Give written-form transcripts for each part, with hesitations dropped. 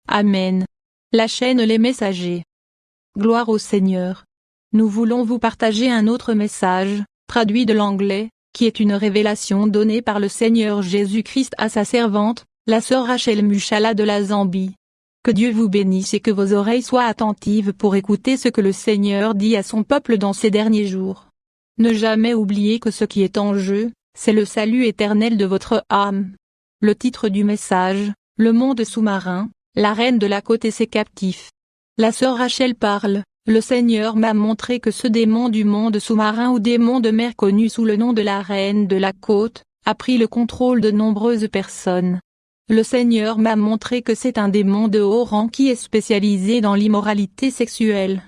Amen. La chaîne Les Messagers. Gloire au Seigneur. Nous voulons vous partager un autre message, traduit de l'anglais, qui est une révélation donnée par le Seigneur Jésus-Christ à sa servante, la sœur Rachel Mushala de la Zambie. Que Dieu vous bénisse et que vos oreilles soient attentives pour écouter ce que le Seigneur dit à son peuple dans ces derniers jours. Ne jamais oublier que ce qui est en jeu, c'est le salut éternel de votre âme. Le titre du message, le monde sous-marin, la reine de la côte et ses captifs. La sœur Rachel parle, le Seigneur m'a montré que ce démon du monde sous-marin ou démon de mer connu sous le nom de la reine de la côte, a pris le contrôle de nombreuses personnes. Le Seigneur m'a montré que c'est un démon de haut rang qui est spécialisé dans l'immoralité sexuelle.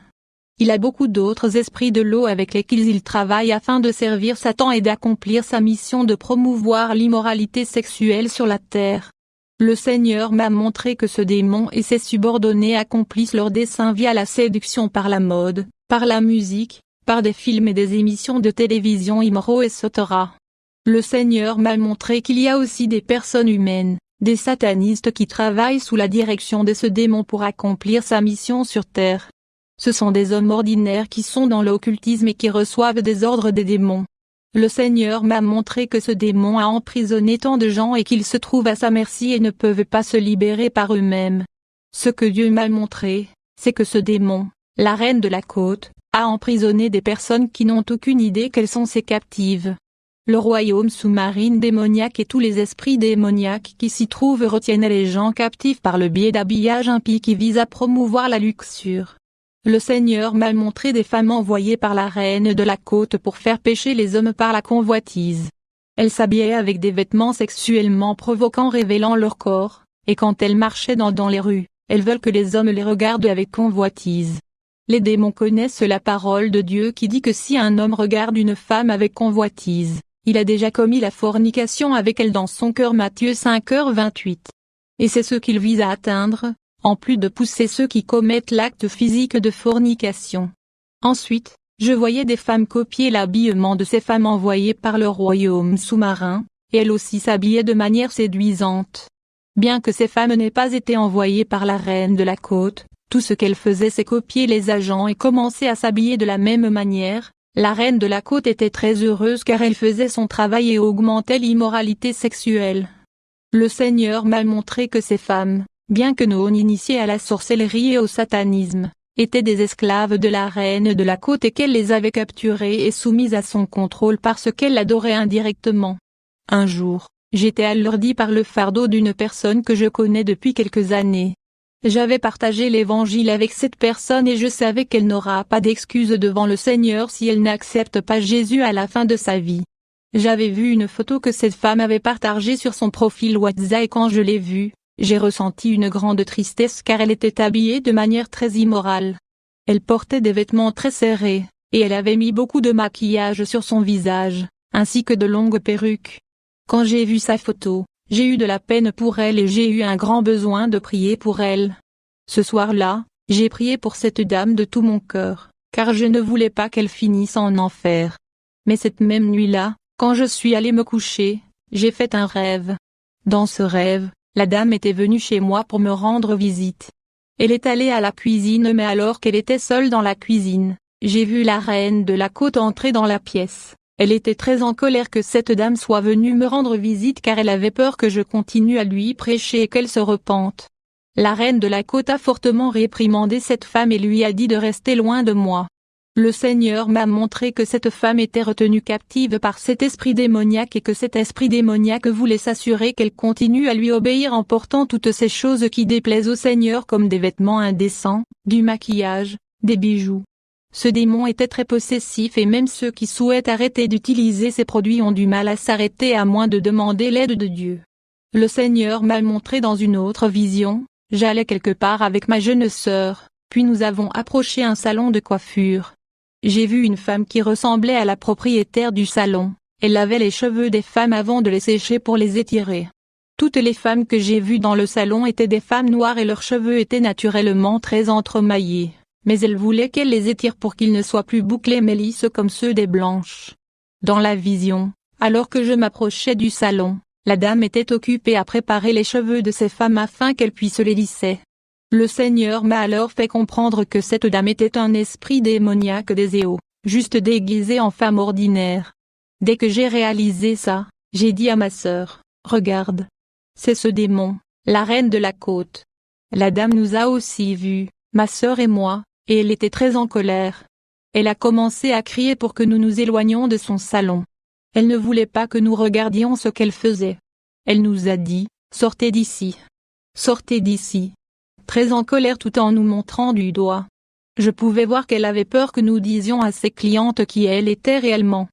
Il a beaucoup d'autres esprits de l'eau avec lesquels il travaille afin de servir Satan et d'accomplir sa mission de promouvoir l'immoralité sexuelle sur la terre. Le Seigneur m'a montré que ce démon et ses subordonnés accomplissent leurs desseins via la séduction par la mode, par la musique, par des films et des émissions de télévision immoraux etc. Le Seigneur m'a montré qu'il y a aussi des personnes humaines, des satanistes qui travaillent sous la direction de ce démon pour accomplir sa mission sur terre. Ce sont des hommes ordinaires qui sont dans l'occultisme et qui reçoivent des ordres des démons. Le Seigneur m'a montré que ce démon a emprisonné tant de gens et qu'ils se trouvent à sa merci et ne peuvent pas se libérer par eux-mêmes. Ce que Dieu m'a montré, c'est que ce démon, la reine de la côte, a emprisonné des personnes qui n'ont aucune idée qu'elles sont ses captives. Le royaume sous-marin démoniaque et tous les esprits démoniaques qui s'y trouvent retiennent les gens captifs par le biais d'habillages impies qui visent à promouvoir la luxure. Le Seigneur m'a montré des femmes envoyées par la reine de la côte pour faire pécher les hommes par la convoitise. Elles s'habillaient avec des vêtements sexuellement provoquants révélant leur corps, et quand elles marchaient dans les rues, elles veulent que les hommes les regardent avec convoitise. Les démons connaissent la parole de Dieu qui dit que si un homme regarde une femme avec convoitise, il a déjà commis la fornication avec elle dans son cœur. Matthieu 5h28. Et c'est ce qu'il vise à atteindre, en plus de pousser ceux qui commettent l'acte physique de fornication. Ensuite, je voyais des femmes copier l'habillement de ces femmes envoyées par le royaume sous-marin, et elles aussi s'habillaient de manière séduisante. Bien que ces femmes n'aient pas été envoyées par la reine de la côte, tout ce qu'elles faisaient c'est copier les agents et commencer à s'habiller de la même manière. La reine de la côte était très heureuse car elle faisait son travail et augmentait l'immoralité sexuelle. Le Seigneur m'a montré que ces femmes, bien que non initiées à la sorcellerie et au satanisme, étaient des esclaves de la reine de la côte et qu'elle les avait capturées et soumises à son contrôle parce qu'elle l'adorait indirectement. Un jour, j'étais alourdi par le fardeau d'une personne que je connais depuis quelques années. J'avais partagé l'évangile avec cette personne et je savais qu'elle n'aura pas d'excuse devant le Seigneur si elle n'accepte pas Jésus à la fin de sa vie. J'avais vu une photo que cette femme avait partagée sur son profil WhatsApp et quand je l'ai vue, j'ai ressenti une grande tristesse car elle était habillée de manière très immorale. Elle portait des vêtements très serrés, et elle avait mis beaucoup de maquillage sur son visage, ainsi que de longues perruques. Quand j'ai vu sa photo, j'ai eu de la peine pour elle et j'ai eu un grand besoin de prier pour elle. Ce soir-là, j'ai prié pour cette dame de tout mon cœur, car je ne voulais pas qu'elle finisse en enfer. Mais cette même nuit-là, quand je suis allé me coucher, j'ai fait un rêve. Dans ce rêve, la dame était venue chez moi pour me rendre visite. Elle est allée à la cuisine mais alors qu'elle était seule dans la cuisine, j'ai vu la reine de la côte entrer dans la pièce. Elle était très en colère que cette dame soit venue me rendre visite car elle avait peur que je continue à lui prêcher et qu'elle se repente. La reine de la côte a fortement réprimandé cette femme et lui a dit de rester loin de moi. Le Seigneur m'a montré que cette femme était retenue captive par cet esprit démoniaque et que cet esprit démoniaque voulait s'assurer qu'elle continue à lui obéir en portant toutes ces choses qui déplaisent au Seigneur comme des vêtements indécents, du maquillage, des bijoux. Ce démon était très possessif et même ceux qui souhaitent arrêter d'utiliser ces produits ont du mal à s'arrêter à moins de demander l'aide de Dieu. Le Seigneur m'a montré dans une autre vision, j'allais quelque part avec ma jeune sœur, puis nous avons approché un salon de coiffure. J'ai vu une femme qui ressemblait à la propriétaire du salon, elle lavait les cheveux des femmes avant de les sécher pour les étirer. Toutes les femmes que j'ai vues dans le salon étaient des femmes noires et leurs cheveux étaient naturellement très entremaillés, mais elle voulait qu'elle les étire pour qu'ils ne soient plus bouclés mais lisses comme ceux des blanches. Dans la vision, alors que je m'approchais du salon, la dame était occupée à préparer les cheveux de ces femmes afin qu'elles puissent les lisser. Le Seigneur m'a alors fait comprendre que cette dame était un esprit démoniaque des Éaux, juste déguisé en femme ordinaire. Dès que j'ai réalisé ça, j'ai dit à ma sœur, regarde. C'est ce démon, la reine de la côte. La dame nous a aussi vus, ma sœur et moi, et elle était très en colère. Elle a commencé à crier pour que nous nous éloignions de son salon. Elle ne voulait pas que nous regardions ce qu'elle faisait. Elle nous a dit, sortez d'ici. Sortez d'ici. Très en colère tout en nous montrant du doigt. Je pouvais voir qu'elle avait peur que nous disions à ses clientes qui elle était réellement.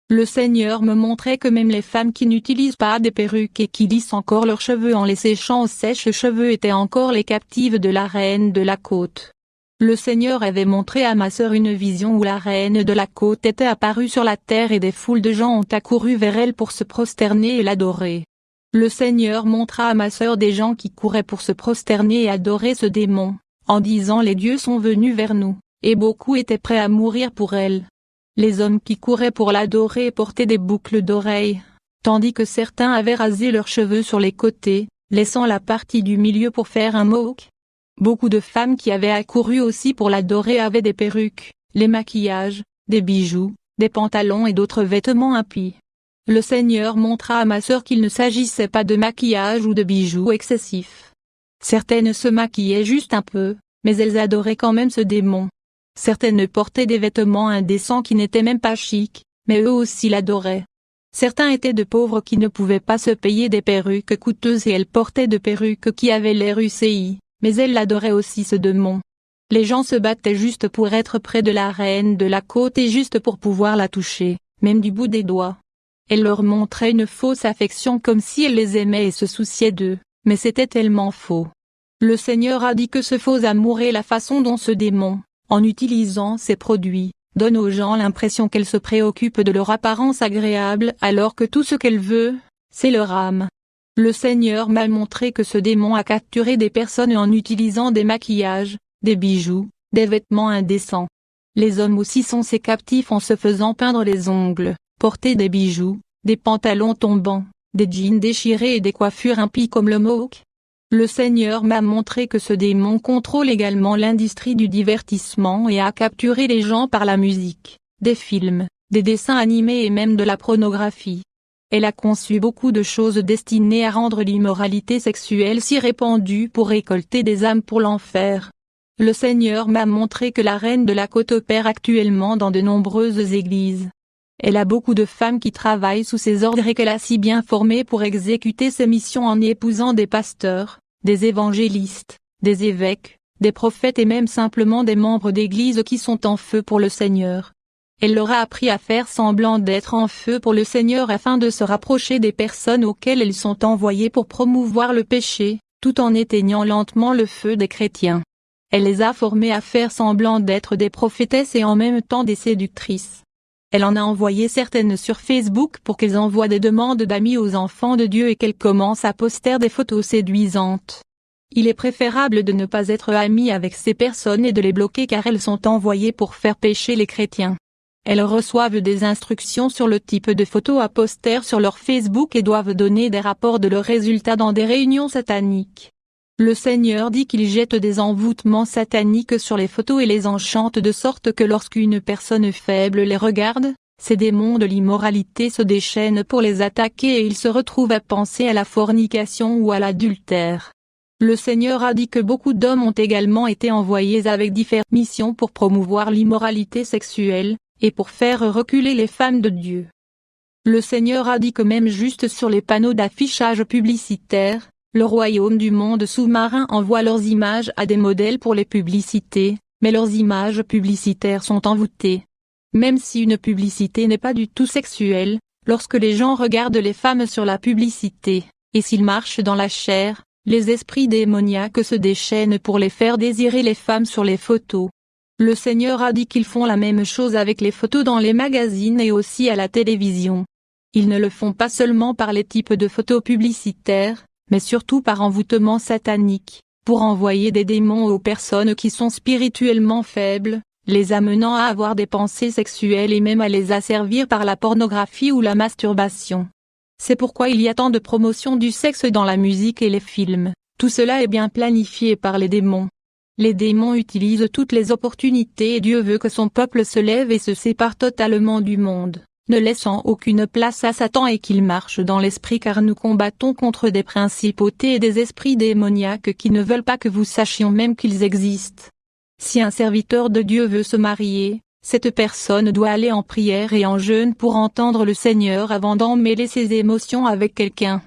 Le Seigneur me montrait que même les femmes qui n'utilisent pas des perruques et qui lissent encore leurs cheveux en les séchant au sèche-cheveux étaient encore les captives de la reine de la côte. Le Seigneur avait montré à ma sœur une vision où la reine de la côte était apparue sur la terre et des foules de gens ont accouru vers elle pour se prosterner et l'adorer. Le Seigneur montra à ma sœur des gens qui couraient pour se prosterner et adorer ce démon, en disant les dieux sont venus vers nous, et beaucoup étaient prêts à mourir pour elle. Les hommes qui couraient pour l'adorer portaient des boucles d'oreilles, tandis que certains avaient rasé leurs cheveux sur les côtés, laissant la partie du milieu pour faire un mohawk. Beaucoup de femmes qui avaient accouru aussi pour l'adorer avaient des perruques, les maquillages, des bijoux, des pantalons et d'autres vêtements impies. Le Seigneur montra à ma sœur qu'il ne s'agissait pas de maquillage ou de bijoux excessifs. Certaines se maquillaient juste un peu, mais elles adoraient quand même ce démon. Certaines portaient des vêtements indécents qui n'étaient même pas chics, mais eux aussi l'adoraient. Certains étaient de pauvres qui ne pouvaient pas se payer des perruques coûteuses et elles portaient de perruques qui avaient l'air UCI, mais elles l'adoraient aussi ce démon. Les gens se battaient juste pour être près de la reine de la côte et juste pour pouvoir la toucher, même du bout des doigts. Elle leur montrait une fausse affection comme si elle les aimait et se souciait d'eux, mais c'était tellement faux. Le Seigneur a dit que ce faux amour est la façon dont ce démon, en utilisant ces produits, donne aux gens l'impression qu'elle se préoccupe de leur apparence agréable alors que tout ce qu'elle veut, c'est leur âme. Le Seigneur m'a montré que ce démon a capturé des personnes en utilisant des maquillages, des bijoux, des vêtements indécents. Les hommes aussi sont ses captifs en se faisant peindre les ongles, porter des bijoux, des pantalons tombants, des jeans déchirés et des coiffures impies comme le mohawk. Le Seigneur m'a montré que ce démon contrôle également l'industrie du divertissement et a capturé les gens par la musique, des films, des dessins animés et même de la pornographie. Elle a conçu beaucoup de choses destinées à rendre l'immoralité sexuelle si répandue pour récolter des âmes pour l'enfer. Le Seigneur m'a montré que la reine de la côte opère actuellement dans de nombreuses églises. Elle a beaucoup de femmes qui travaillent sous ses ordres et qu'elle a si bien formées pour exécuter ses missions en y épousant des pasteurs, des évangélistes, des évêques, des prophètes et même simplement des membres d'église qui sont en feu pour le Seigneur. Elle leur a appris à faire semblant d'être en feu pour le Seigneur afin de se rapprocher des personnes auxquelles elles sont envoyées pour promouvoir le péché, tout en éteignant lentement le feu des chrétiens. Elle les a formées à faire semblant d'être des prophétesses et en même temps des séductrices. Elle en a envoyé certaines sur Facebook pour qu'elles envoient des demandes d'amis aux enfants de Dieu et qu'elles commencent à poster des photos séduisantes. Il est préférable de ne pas être ami avec ces personnes et de les bloquer car elles sont envoyées pour faire pécher les chrétiens. Elles reçoivent des instructions sur le type de photos à poster sur leur Facebook et doivent donner des rapports de leurs résultats dans des réunions sataniques. Le Seigneur dit qu'il jette des envoûtements sataniques sur les photos et les enchante de sorte que lorsqu'une personne faible les regarde, ces démons de l'immoralité se déchaînent pour les attaquer et ils se retrouvent à penser à la fornication ou à l'adultère. Le Seigneur a dit que beaucoup d'hommes ont également été envoyés avec différentes missions pour promouvoir l'immoralité sexuelle, et pour faire reculer les femmes de Dieu. Le Seigneur a dit que même juste sur les panneaux d'affichage publicitaires, le royaume du monde sous-marin envoie leurs images à des modèles pour les publicités, mais leurs images publicitaires sont envoûtées. Même si une publicité n'est pas du tout sexuelle, lorsque les gens regardent les femmes sur la publicité, et s'ils marchent dans la chair, les esprits démoniaques se déchaînent pour les faire désirer les femmes sur les photos. Le Seigneur a dit qu'ils font la même chose avec les photos dans les magazines et aussi à la télévision. Ils ne le font pas seulement par les types de photos publicitaires, mais surtout par envoûtement satanique, pour envoyer des démons aux personnes qui sont spirituellement faibles, les amenant à avoir des pensées sexuelles et même à les asservir par la pornographie ou la masturbation. C'est pourquoi il y a tant de promotion du sexe dans la musique et les films, Tout cela est bien planifié par les démons. Les démons utilisent toutes les opportunités et Dieu veut que son peuple se lève et se sépare totalement du monde, ne laissant aucune place à Satan et qu'il marche dans l'esprit car nous combattons contre des principautés et des esprits démoniaques qui ne veulent pas que vous sachions même qu'ils existent. Si un serviteur de Dieu veut se marier, cette personne doit aller en prière et en jeûne pour entendre le Seigneur avant d'emmêler ses émotions avec quelqu'un.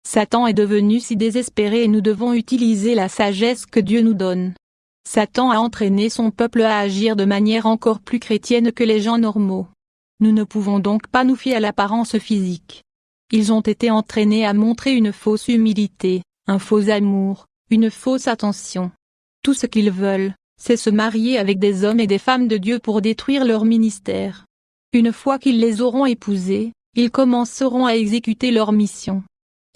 Satan est devenu si désespéré et nous devons utiliser la sagesse que Dieu nous donne. Satan a entraîné son peuple à agir de manière encore plus chrétienne que les gens normaux. Nous ne pouvons donc pas nous fier à l'apparence physique. Ils ont été entraînés à montrer une fausse humilité, un faux amour, une fausse attention. Tout ce qu'ils veulent, c'est se marier avec des hommes et des femmes de Dieu pour détruire leur ministère. Une fois qu'ils les auront épousés, ils commenceront à exécuter leur mission.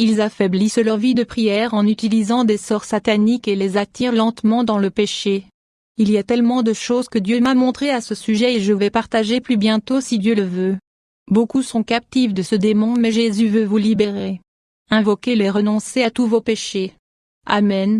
Ils affaiblissent leur vie de prière en utilisant des sorts sataniques et les attirent lentement dans le péché. Il y a tellement de choses que Dieu m'a montrées à ce sujet et je vais partager plus bientôt si Dieu le veut. Beaucoup sont captifs de ce démon mais Jésus veut vous libérer. Invoquez-les, renoncez à tous vos péchés. Amen.